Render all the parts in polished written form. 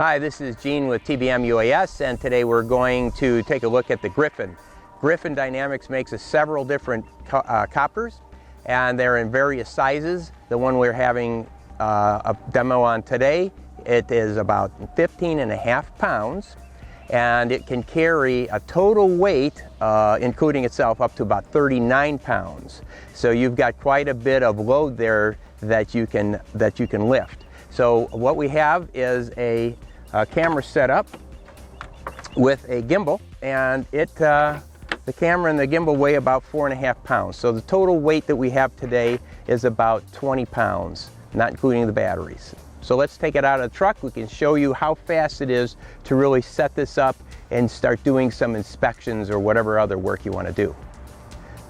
Hi, this is Gene with TBM UAS, and today we're going to take a look at the Gryphon. Gryphon Dynamics makes several different copters, and they're in various sizes. The one we're having a demo on today, it is about 15.5 pounds, and it can carry a total weight, including itself, up to about 39 pounds. So you've got quite a bit of load there that you can lift. So what we have is a camera setup with a gimbal, and the camera and the gimbal weigh about 4.5 pounds. So the total weight that we have today is about 20 pounds, not including the batteries. So let's take it out of the truck. We can show you how fast it is to really set this up and start doing some inspections or whatever other work you want to do.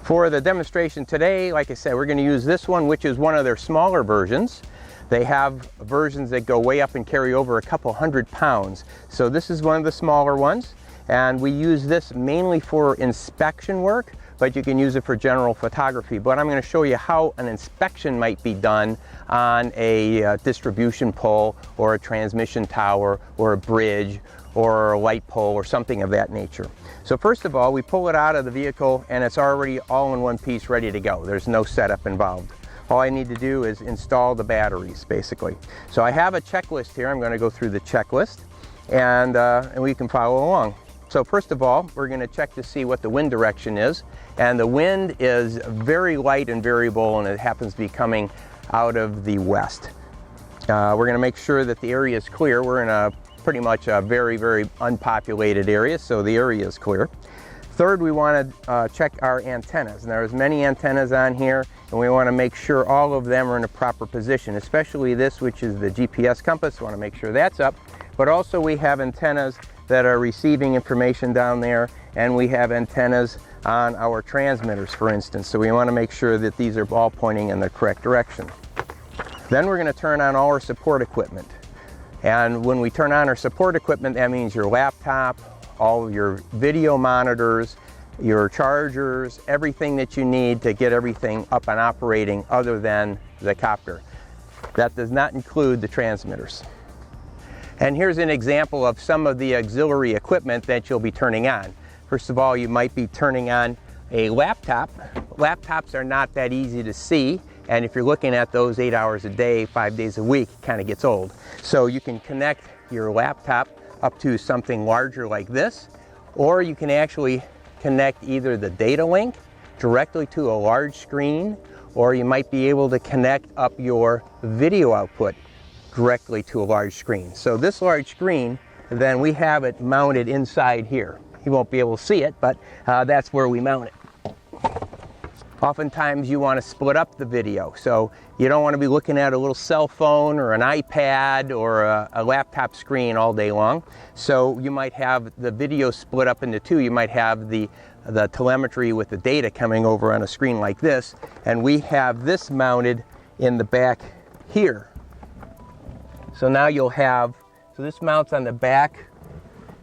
For the demonstration today, like I said, we're going to use this one, which is one of their smaller versions. They have versions that go way up and carry over a couple 100 pounds. So this is one of the smaller ones, and we use this mainly for inspection work, but you can use it for general photography. But I'm going to show you how an inspection might be done on a distribution pole or a transmission tower or a bridge or a light pole or something of that nature. So first of all, we pull it out of the vehicle and it's already all in one piece ready to go. There's no setup involved. All I need to do is install the batteries, basically. So I have a checklist here. I'm going to go through the checklist, and we can follow along. So first of all, we're going to check to see what the wind direction is. And the wind is very light and variable, and it happens to be coming out of the west. We're going to make sure that the area is clear. We're in a pretty much a very, very unpopulated area, so the area is clear. Third, we want to check our antennas. And there's many antennas on here, and we want to make sure all of them are in a proper position, especially this, which is the GPS compass. We want to make sure that's up. But also we have antennas that are receiving information down there, and we have antennas on our transmitters, for instance. So we want to make sure that these are all pointing in the correct direction. Then we're going to turn on all our support equipment. And when we turn on our support equipment, that means your laptop, all of your video monitors, your chargers, everything that you need to get everything up and operating other than the copter. That does not include the transmitters. And here's an example of some of the auxiliary equipment that you'll be turning on. First of all, you might be turning on a laptop. Laptops are not that easy to see, and if you're looking at those 8 hours a day, 5 days a week, it kind of gets old. So you can connect your laptop up to something larger like this, or you can actually connect either the data link directly to a large screen, or you might be able to connect up your video output directly to a large screen. So this large screen, then we have it mounted inside here. You won't be able to see it, but that's where we mount it. Oftentimes you want to split up the video, so you don't want to be looking at a little cell phone or an iPad or a laptop screen all day long. So you might have the video split up into two. You might have the telemetry with the data coming over on a screen like this, and we have this mounted in the back here. So now you'll have, so this mounts on the back,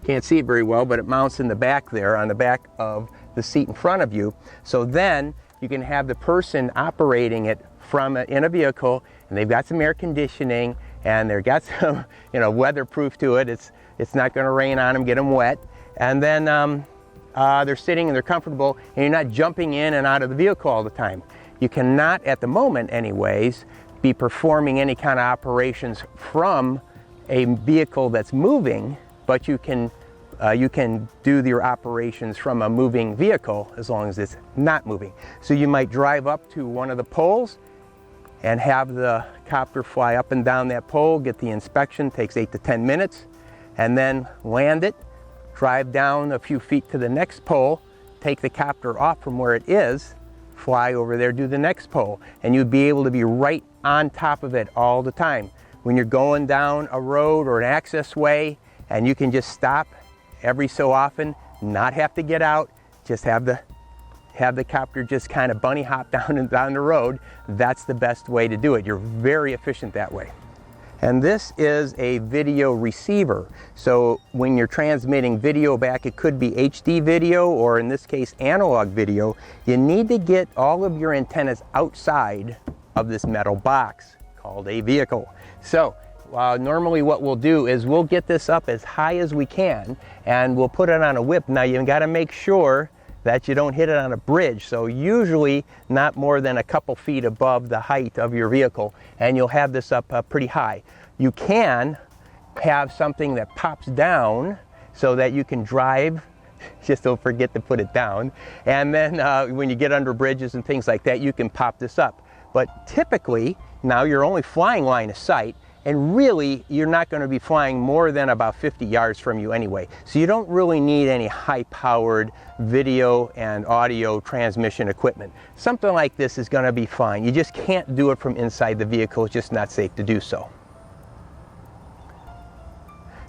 can't see it very well, but it mounts in the back there, on the back of the seat in front of you. So then you can have the person operating it from in a vehicle, and they've got some air conditioning, and they've got some, weatherproof to it. It's not going to rain on them, get them wet, and then they're sitting and they're comfortable, and you're not jumping in and out of the vehicle all the time. You cannot, at the moment anyways, be performing any kind of operations from a vehicle that's moving, but you can do your operations from a moving vehicle as long as it's not moving. So you might drive up to one of the poles and have the copter fly up and down that pole, get the inspection, takes 8 to 10 minutes, and then land it, drive down a few feet to the next pole, take the copter off from where it is, fly over there, do the next pole, and you'd be able to be right on top of it all the time. When you're going down a road or an access way, and you can just stop every so often, not have to get out, just have the copter just kind of bunny hop down the road. That's the best way to do it. You're very efficient that way. And this is a video receiver. So when you're transmitting video back, it could be HD video, or in this case analog video, you need to get all of your antennas outside of this metal box called a vehicle. So normally what we'll do is we'll get this up as high as we can and we'll put it on a whip. Now you got to make sure that you don't hit it on a bridge. So usually not more than a couple feet above the height of your vehicle, and you'll have this up pretty high. You can have something that pops down so that you can drive. Just don't forget to put it down. And then when you get under bridges and things like that, you can pop this up. But typically, now you're only flying line of sight, and really you're not going to be flying more than about 50 yards from you anyway. So you don't really need any high-powered video and audio transmission equipment. Something like this is going to be fine. You just can't do it from inside the vehicle. It's just not safe to do so.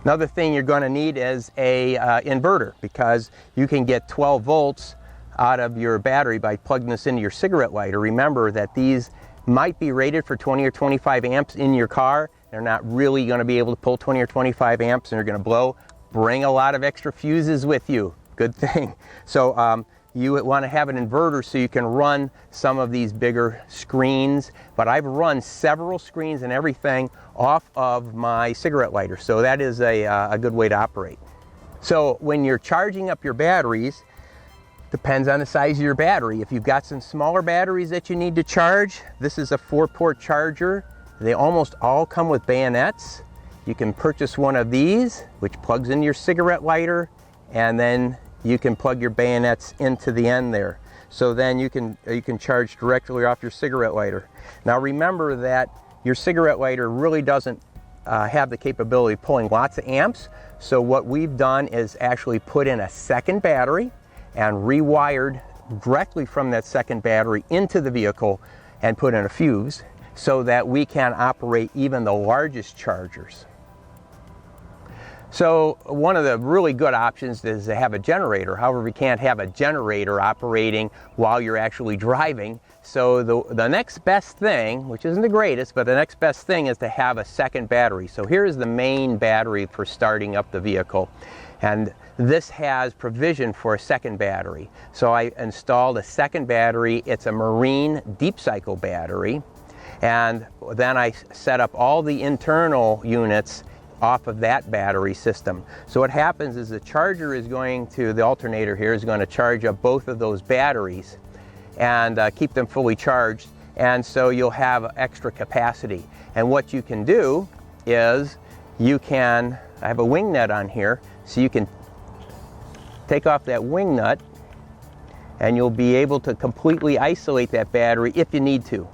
Another thing you're going to need is a inverter, because you can get 12 volts out of your battery by plugging this into your cigarette lighter. Remember that these might be rated for 20 or 25 amps in your car. They're not really going to be able to pull 20 or 25 amps, and they're going to blow. Bring a lot of extra fuses with you. Good thing. So you want to have an inverter so you can run some of these bigger screens. But I've run several screens and everything off of my cigarette lighter. So that is a good way to operate. So when you're charging up your batteries, depends on the size of your battery. If you've got some smaller batteries that you need to charge, this is a 4-port charger. They almost all come with bayonets. You can purchase one of these, which plugs into your cigarette lighter, and then you can plug your bayonets into the end there. So then you can charge directly off your cigarette lighter. Now remember that your cigarette lighter really doesn't have the capability of pulling lots of amps. So what we've done is actually put in a second battery and rewired directly from that second battery into the vehicle and put in a fuse, so that we can operate even the largest chargers. So one of the really good options is to have a generator. However, we can't have a generator operating while you're actually driving. So the next best thing, which isn't the greatest, but the next best thing is to have a second battery. So here's the main battery for starting up the vehicle. And this has provision for a second battery. So I installed a second battery. It's a marine deep cycle battery. And then I set up all the internal units off of that battery system. So what happens is the charger is going to, the alternator here is going to charge up both of those batteries and keep them fully charged. And so you'll have extra capacity. And what you can do is you can, I have a wing nut on here, so you can take off that wing nut and you'll be able to completely isolate that battery if you need to.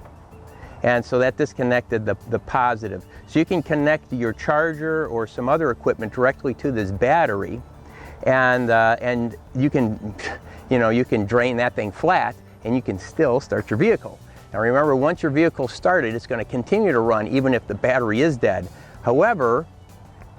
And so that disconnected the positive. So you can connect your charger or some other equipment directly to this battery, and you can, you can drain that thing flat, and you can still start your vehicle. Now remember, once your vehicle's started, it's going to continue to run even if the battery is dead. However,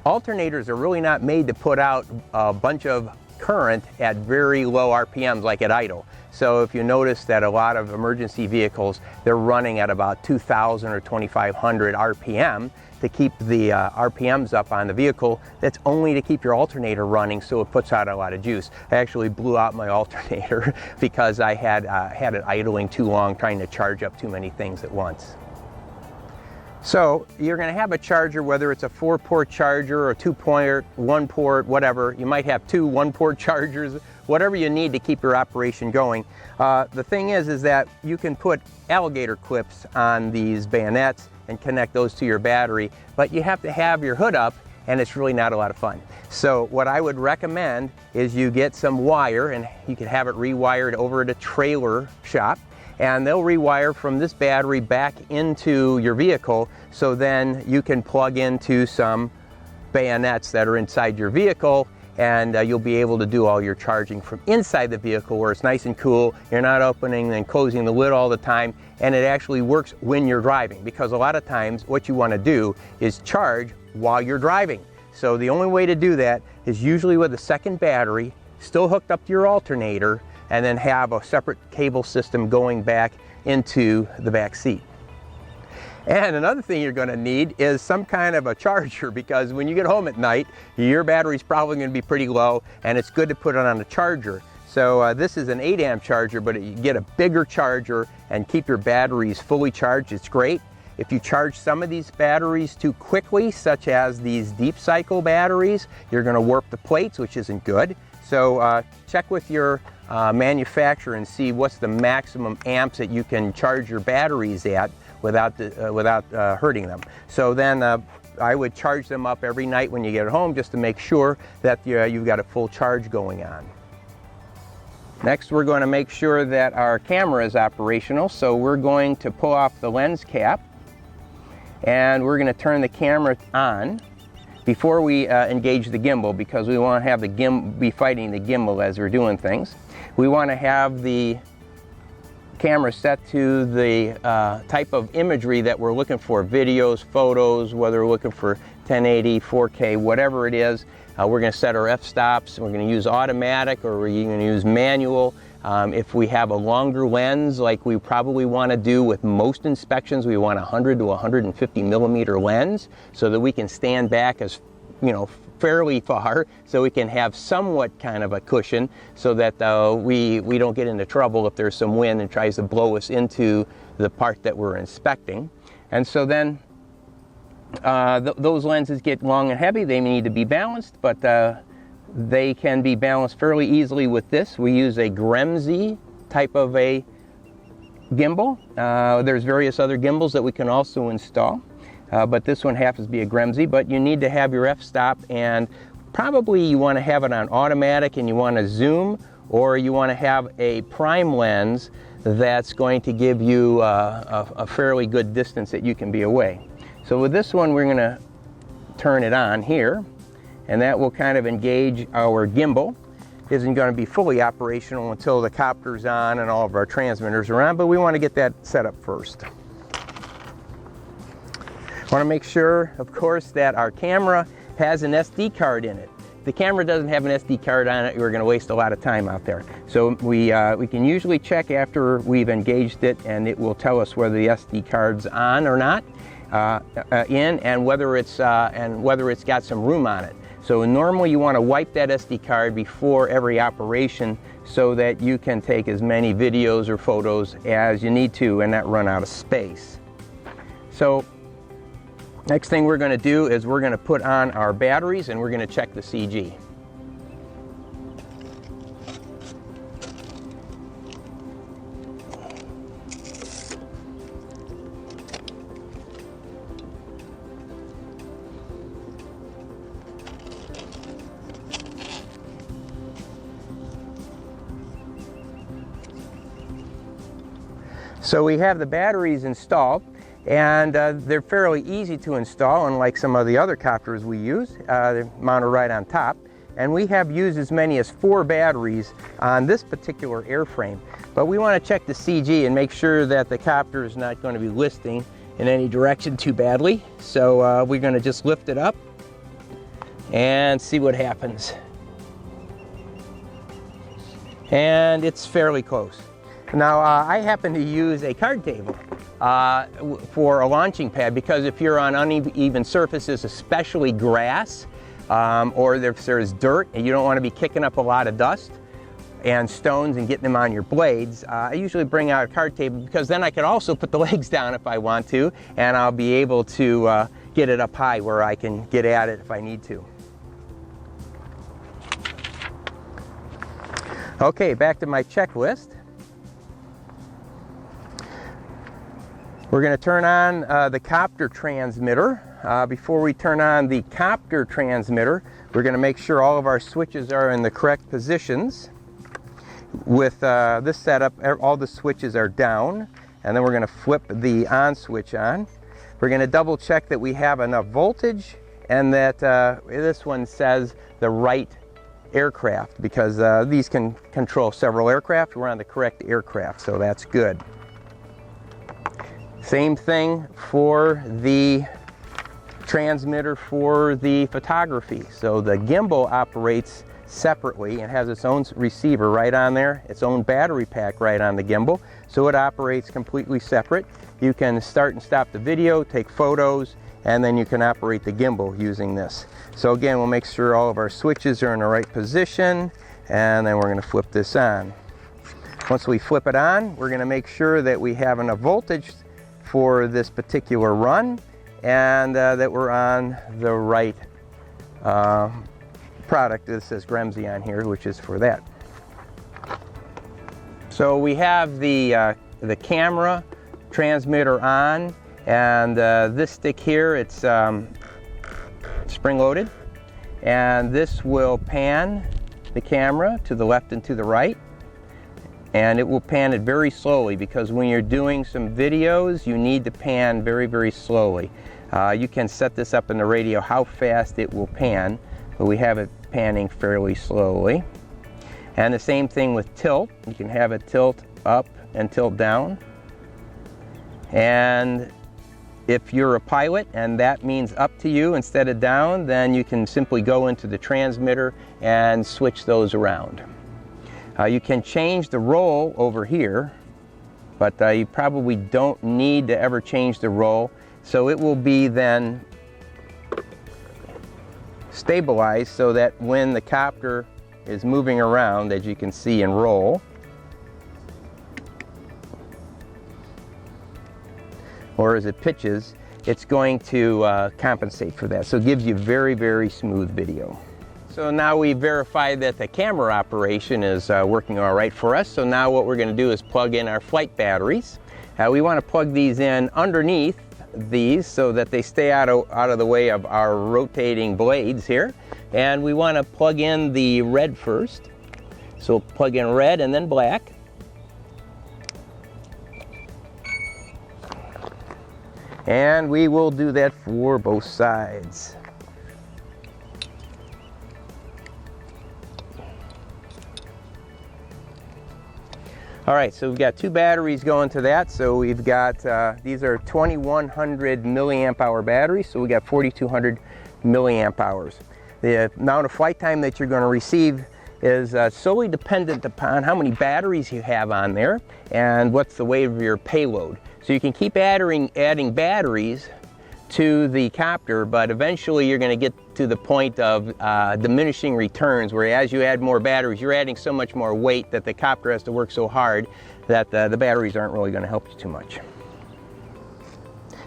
alternators are really not made to put out a bunch of current at very low RPMs like at idle. So if you notice that a lot of emergency vehicles, they're running at about 2,000 or 2,500 RPM to keep the RPMs up on the vehicle. That's only to keep your alternator running, so it puts out a lot of juice. I actually blew out my alternator because I had it idling too long, trying to charge up too many things at once. So you're going to have a charger, whether it's a 4-port charger or a 2-port, 1-port, whatever. You might have 2 1-port chargers, whatever you need to keep your operation going. The thing is that you can put alligator clips on these bayonets and connect those to your battery, but you have to have your hood up, and it's really not a lot of fun. So what I would recommend is you get some wire, and you can have it rewired over at a trailer shop, and they'll rewire from this battery back into your vehicle, so then you can plug into some bayonets that are inside your vehicle, and you'll be able to do all your charging from inside the vehicle where it's nice and cool. You're not opening and closing the lid all the time, and it actually works when you're driving, because a lot of times what you want to do is charge while you're driving. So the only way to do that is usually with a second battery still hooked up to your alternator, and then have a separate cable system going back into the back seat. And another thing you're going to need is some kind of a charger, because when you get home at night, your battery's probably going to be pretty low, and it's good to put it on a charger. So this is an 8 amp charger, but you get a bigger charger and keep your batteries fully charged. It's great. If you charge some of these batteries too quickly, such as these deep cycle batteries, you're going to warp the plates, which isn't good. So check with your manufacturer and see what's the maximum amps that you can charge your batteries at without hurting them. So then I would charge them up every night when you get home, just to make sure that you've got a full charge going on. Next, we're going to make sure that our camera is operational. So we're going to pull off the lens cap and we're going to turn the camera on before we engage the gimbal, because we want to have the be fighting the gimbal as we're doing things. We want to have the camera set to the type of imagery that we're looking for, videos, photos, whether we're looking for 1080, 4K, whatever it is. We're going to set our f-stops. We're going to use automatic, or we're going to use manual. If we have a longer lens, like we probably want to do with most inspections, we want a 100 to 150 millimeter lens, so that we can stand back as, fairly far, so we can have somewhat kind of a cushion, so that we don't get into trouble if there's some wind and tries to blow us into the part that we're inspecting. And so then those lenses get long and heavy. They need to be balanced, but they can be balanced fairly easily with this. We use a Gryphon type of a gimbal. There's various other gimbals that we can also install, but this one happens to be a Gryphon. But you need to have your f-stop, and probably you want to have it on automatic, and you want to zoom, or you want to have a prime lens that's going to give you a fairly good distance that you can be away. So with this one, we're going to turn it on here, and that will kind of engage our gimbal. It isn't going to be fully operational until the copter's on and all of our transmitters are on, but we want to get that set up first. I want to make sure, of course, that our camera has an SD card in it. If the camera doesn't have an SD card on it, we're going to waste a lot of time out there. So we can usually check after we've engaged it, and it will tell us whether the SD card's on or not. And whether it's got some room on it. So normally you want to wipe that SD card before every operation, so that you can take as many videos or photos as you need to and not run out of space. So next thing we're going to do is we're going to put on our batteries, and we're going to check the CG. So we have the batteries installed, and they're fairly easy to install, unlike some of the other copters we use. They're mounted right on top, and we have used as many as 4 batteries on this particular airframe. But we want to check the CG and make sure that the copter is not going to be listing in any direction too badly. So we're going to just lift it up and see what happens. And it's fairly close. Now, I happen to use a card table for a launching pad, because if you're on uneven surfaces, especially grass, or if there's dirt and you don't want to be kicking up a lot of dust and stones and getting them on your blades, I usually bring out a card table, because then I can also put the legs down if I want to, and I'll be able to get it up high where I can get at it if I need to. Okay, back to my checklist. We're going to turn on the copter transmitter. Before we turn on the copter transmitter, we're going to make sure all of our switches are in the correct positions. With this setup, all the switches are down, and then we're going to flip the on switch on. We're going to double check that we have enough voltage, and that this one says the right aircraft, because these can control several aircraft. We're on the correct aircraft, so that's good. Same thing for the transmitter for the photography. So the gimbal operates separately and has its own receiver right on there, its own battery pack right on the gimbal, so it operates completely separate. You can start and stop the video, take photos, and then you can operate the gimbal using this. So again, we'll make sure all of our switches are in the right position, and then we're going to flip this on. Once we flip it on, we're going to make sure that we have enough voltage for this particular run, and that we're on the right product. This says Gremsy on here, which is for that. So we have the camera transmitter on, and this stick here, it's spring-loaded, and this will pan the camera to the left and to the right, and it will pan it very slowly, because when you're doing some videos you need to pan very, very slowly. You can set this up in the radio how fast it will pan, but we have it panning fairly slowly. And the same thing with tilt. You can have it tilt up and tilt down. And if you're a pilot and that means up to you instead of down, then you can simply go into the transmitter and switch those around. You can change the roll over here, but you probably don't need to ever change the roll. So it will be then stabilized so that when the copter is moving around, as you can see in roll, or as it pitches, it's going to compensate for that. So it gives you very, very smooth video. So now we verified that the camera operation is working all right for us. So now what we're going to do is plug in our flight batteries. We want to plug these in underneath these so that they stay out of the way of our rotating blades here. And we want to plug in the red first. So plug in red and then black. And we will do that for both sides. All right, so we've got two batteries going to that. So we've got, these are 2100 milliamp hour batteries, so we got 4200 milliamp hours. The amount of flight time that you're going to receive is solely dependent upon how many batteries you have on there and what's the weight of your payload. So you can keep adding batteries to the copter, but eventually you're going to get to the point of diminishing returns, where as you add more batteries, you're adding so much more weight that the copter has to work so hard that the batteries aren't really going to help you too much.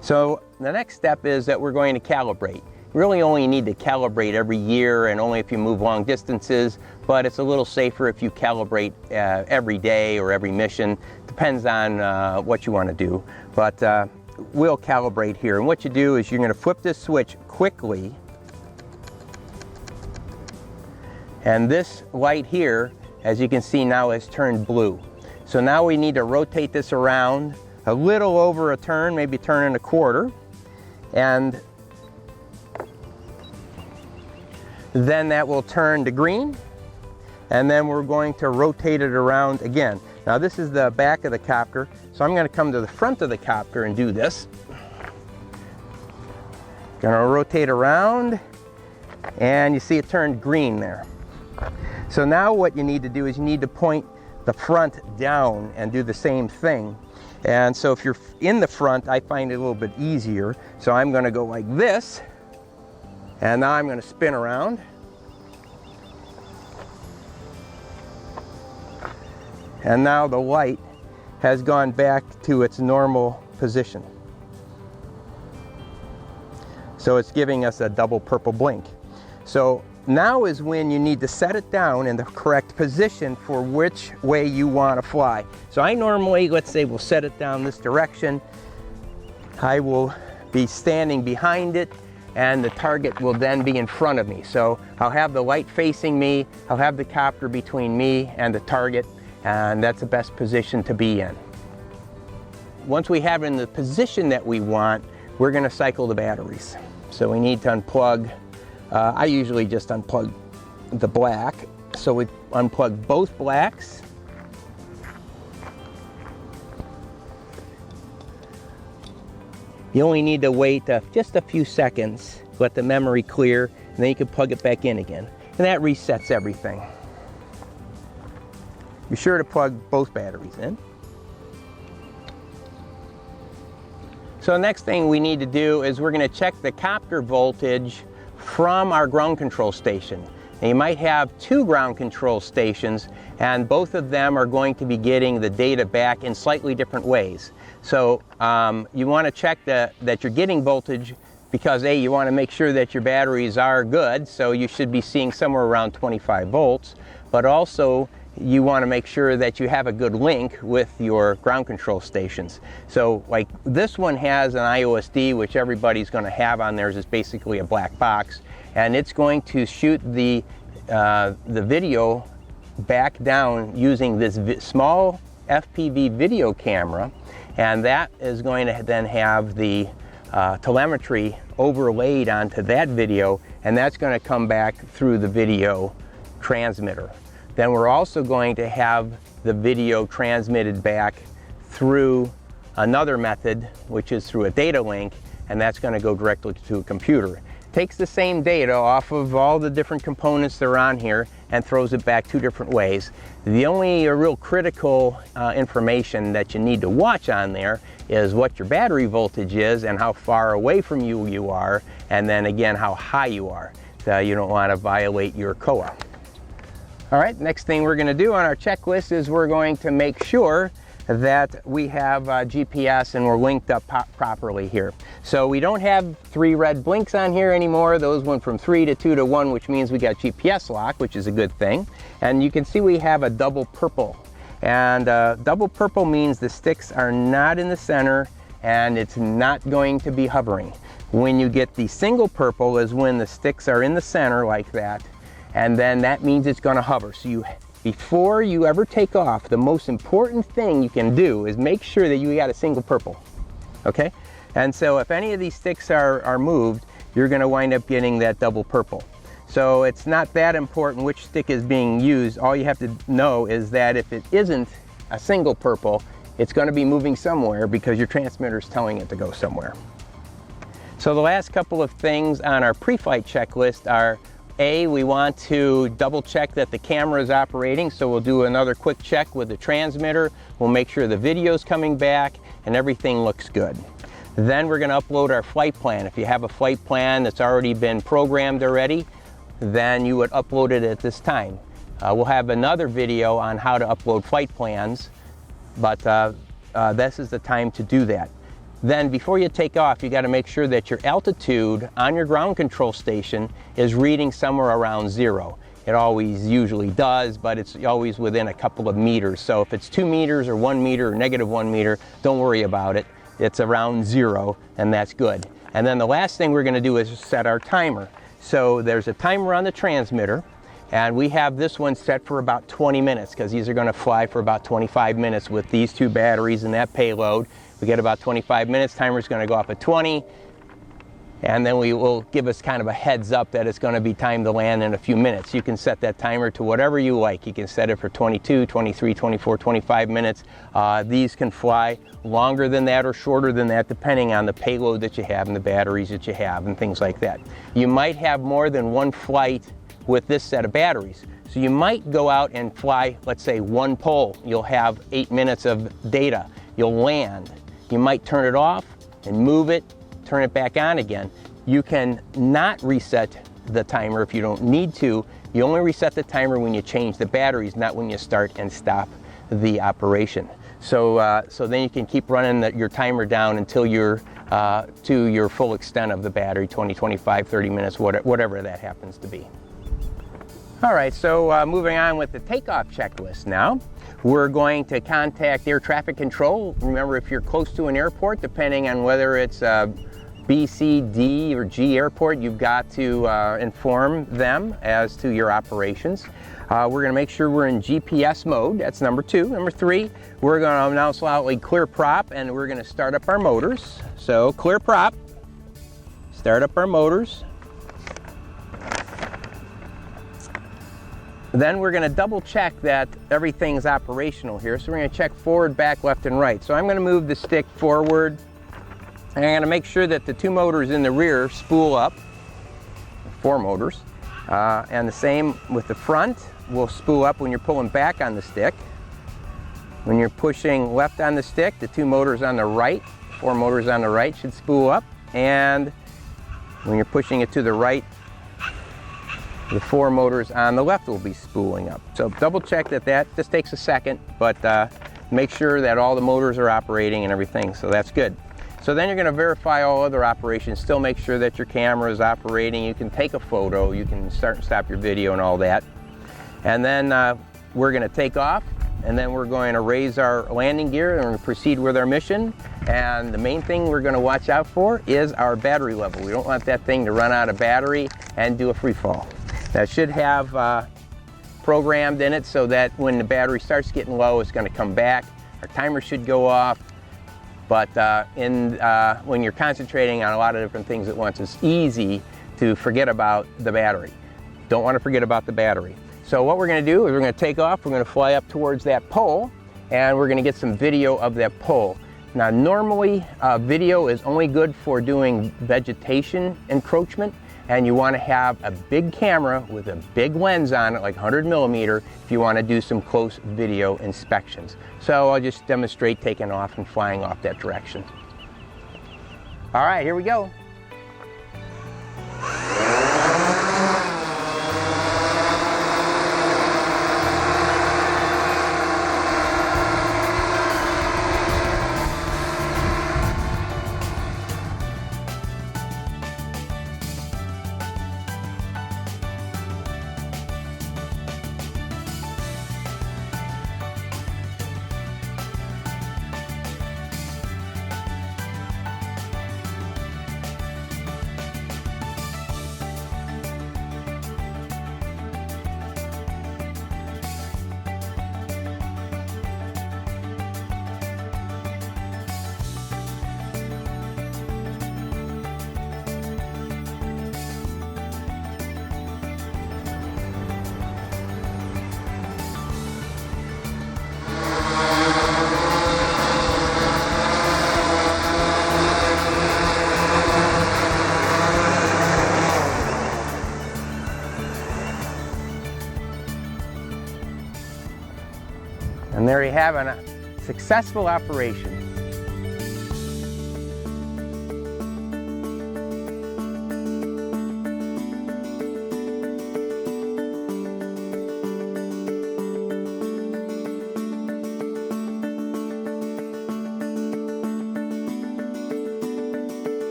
So the next step is that we're going to calibrate. You really only need to calibrate every year and only if you move long distances, but it's a little safer if you calibrate every day or every mission. Depends on what you want to do, but we'll calibrate here. And what you do is you're going to flip this switch quickly, and this light here, as you can see now, has turned blue. So now we need to rotate this around a little over a turn, maybe a turn and a quarter, and then that will turn to green, and then we're going to rotate it around again. Now this is the back of the copter, so I'm going to come to the front of the copter and do this. Going to rotate around, and you see it turned green there. So now what you need to do is you need to point the front down and do the same thing. And so if you're in the front, I find it a little bit easier. So I'm going to go like this, and now I'm going to spin around. And now the light has gone back to its normal position. So it's giving us a double purple blink. So now is when you need to set it down in the correct position for which way you want to fly. So I normally, let's say, will set it down this direction. I will be standing behind it, and the target will then be in front of me. So I'll have the light facing me, I'll have the copter between me and the target, and that's the best position to be in. Once we have it in the position that we want, we're going to cycle the batteries. So we need to unplug, I usually just unplug the black. So we unplug both blacks. You only need to wait just a few seconds, let the memory clear, and then you can plug it back in again. And that resets everything. Be sure to plug both batteries in. So the next thing we need to do is we're going to check the copter voltage from our ground control station. And you might have two ground control stations, and both of them are going to be getting the data back in slightly different ways. So you want to check that you're getting voltage, because A, you want to make sure that your batteries are good, so you should be seeing somewhere around 25 volts, but also you want to make sure that you have a good link with your ground control stations. So like this one has an IOSD, which everybody's going to have on theirs. Is basically a black box, and it's going to shoot the video back down using this small FPV video camera, and that is going to then have the telemetry overlaid onto that video, and that's going to come back through the video transmitter. Then we're also going to have the video transmitted back through another method, which is through a data link, and that's going to go directly to a computer. It takes the same data off of all the different components that are on here and throws it back two different ways. The only real critical information that you need to watch on there is what your battery voltage is and how far away from you are, and then again how high you are. So you don't want to violate your COA. All right, next thing we're going to do on our checklist is we're going to make sure that we have GPS and we're linked up properly here. So we don't have 3 red blinks on here anymore. Those went from 3 to 2 to 1, which means we got GPS lock, which is a good thing. And you can see we have a double purple. And double purple means the sticks are not in the center and it's not going to be hovering. When you get the single purple is when the sticks are in the center like that, and then that means it's going to hover. So before you ever take off, the most important thing you can do is make sure that you got a single purple, okay? And so if any of these sticks are moved, you're going to wind up getting that double purple. So it's not that important which stick is being used. All you have to know is that if it isn't a single purple, it's going to be moving somewhere because your transmitter is telling it to go somewhere. So the last couple of things on our pre-flight checklist are, A, we want to double check that the camera is operating, so we'll do another quick check with the transmitter. We'll make sure the video's coming back and everything looks good. Then we're going to upload our flight plan. If you have a flight plan that's already been programmed already, then you would upload it at this time. We'll have another video on how to upload flight plans, but this is the time to do that. Then before you take off, you got to make sure that your altitude on your ground control station is reading somewhere around 0. It always usually does, but it's always within a couple of meters. So if it's 2 meters or 1 meter or -1 meter, don't worry about it. It's around 0, and that's good. And then the last thing we're going to do is set our timer. So there's a timer on the transmitter, and we have this one set for about 20 minutes because these are going to fly for about 25 minutes with these 2 batteries and that payload. We get about 25 minutes, timer's going to go off at 20, and then we will give us kind of a heads up that it's going to be time to land in a few minutes. You can set that timer to whatever you like. You can set it for 22, 23, 24, 25 minutes. These can fly longer than that or shorter than that depending on the payload that you have and the batteries that you have and things like that. You might have more than one flight with this set of batteries. So you might go out and fly, let's say, 1 pole. You'll have 8 minutes of data. You'll land. You might turn it off and move it, turn it back on again. You can not reset the timer if you don't need to. You only reset the timer when you change the batteries, not when you start and stop the operation. So then you can keep running your timer down until you're to your full extent of the battery, 20, 25, 30 minutes, whatever that happens to be. All right, so moving on with the takeoff checklist now. We're going to contact air traffic control. Remember, if you're close to an airport, depending on whether it's B, C, D, or G airport, you've got to inform them as to your operations. We're going to make sure we're in GPS mode. That's number 2. Number 3, we're going to announce loudly clear prop, and we're going to start up our motors. So clear prop, start up our motors. Then we're going to double check that everything's operational here. So we're going to check forward, back, left, and right. So I'm going to move the stick forward, and I'm going to make sure that the 2 motors in the rear spool up, 4 motors. And the same with the front, will spool up when you're pulling back on the stick. When you're pushing left on the stick, the 2 motors on the right, 4 motors on the right should spool up. And when you're pushing it to the right, The 4 motors on the left will be spooling up. So double check that just takes a second, but make sure that all the motors are operating and everything, so that's good. So then you're going to verify all other operations, still make sure that your camera is operating. You can take a photo, you can start and stop your video and all that. And then we're going to take off, and then we're going to raise our landing gear and we're going to proceed with our mission. And the main thing we're going to watch out for is our battery level. We don't want that thing to run out of battery and do a free fall. That should have programmed in it so that when the battery starts getting low, it's going to come back. Our timer should go off. But when you're concentrating on a lot of different things at once, it's easy to forget about the battery. Don't want to forget about the battery. So what we're going to do is we're going to take off, we're going to fly up towards that pole, and we're going to get some video of that pole. Now normally video is only good for doing vegetation encroachment, and you want to have a big camera with a big lens on it, like 100mm, if you want to do some close video inspections. So I'll just demonstrate taking off and flying off that direction. All right, here we go. And there you have it, a successful operation.